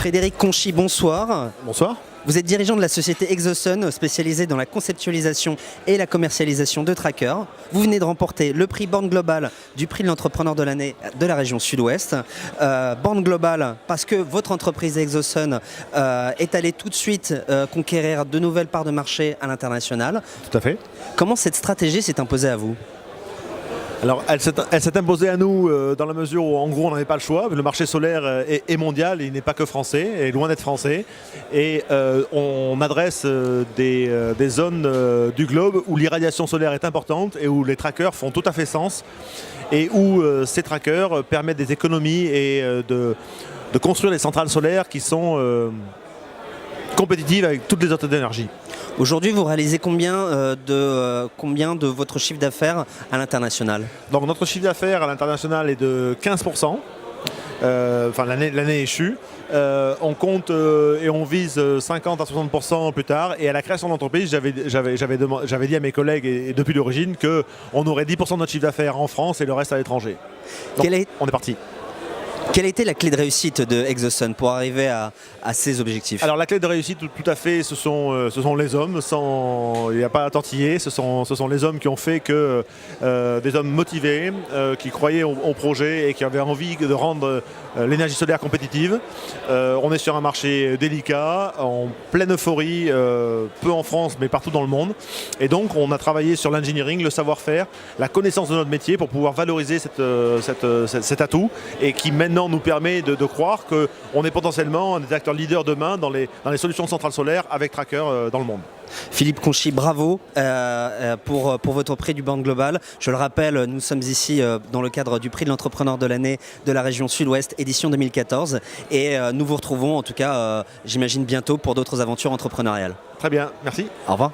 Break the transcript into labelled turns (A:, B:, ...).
A: Frédéric Conchy, bonsoir.
B: Bonsoir.
A: Vous êtes dirigeant de la société Exosun, spécialisée dans la conceptualisation et la commercialisation de trackers. Vous venez de remporter le prix Born Global du prix de l'entrepreneur de l'année de la région Sud-Ouest. Born Global parce que votre entreprise Exosun est allée tout de suite conquérir de nouvelles parts de marché à l'international.
B: Tout à fait.
A: Comment cette stratégie s'est imposée à vous ?
B: Alors, elle s'est imposée à nous dans la mesure où, en gros, on n'avait pas le choix. Le marché solaire est mondial, il n'est pas que français, est loin d'être français. Et on adresse des zones du globe où l'irradiation solaire est importante et où les trackers font tout à fait sens. Et où ces trackers permettent des économies et de construire des centrales solaires qui sont compétitives avec toutes les autres d'énergie.
A: Aujourd'hui, vous réalisez combien de votre chiffre d'affaires à l'international ?
B: Donc notre chiffre d'affaires à l'international est de 15%, enfin l'année échue. On compte et on vise 50 à 60% plus tard. Et à la création de l'entreprise, j'avais dit à mes collègues et depuis l'origine qu'on aurait 10% de notre chiffre d'affaires en France et le reste à l'étranger. Donc on est parti.
A: Quelle a été la clé de réussite de Exosun pour arriver à ces objectifs ?
B: Alors la clé de réussite, tout à fait, ce sont les hommes. Il n'y a pas à tortiller. Ce sont les hommes qui ont fait que des hommes motivés, qui croyaient au projet et qui avaient envie de rendre l'énergie solaire compétitive. On est sur un marché délicat, en pleine euphorie, peu en France mais partout dans le monde. Et donc on a travaillé sur l'engineering, le savoir-faire, la connaissance de notre métier pour pouvoir valoriser cet atout et qui maintenant nous permet de croire qu'on est potentiellement un des acteurs leaders demain dans les solutions de centrales solaires avec tracker dans le monde.
A: Philippe Conchy, bravo pour votre prix du Born Global. Je le rappelle, nous sommes ici dans le cadre du prix de l'entrepreneur de l'année de la région Sud-Ouest, édition 2014. Et nous vous retrouvons en tout cas, j'imagine, bientôt pour d'autres aventures entrepreneuriales.
B: Très bien, merci.
A: Au revoir.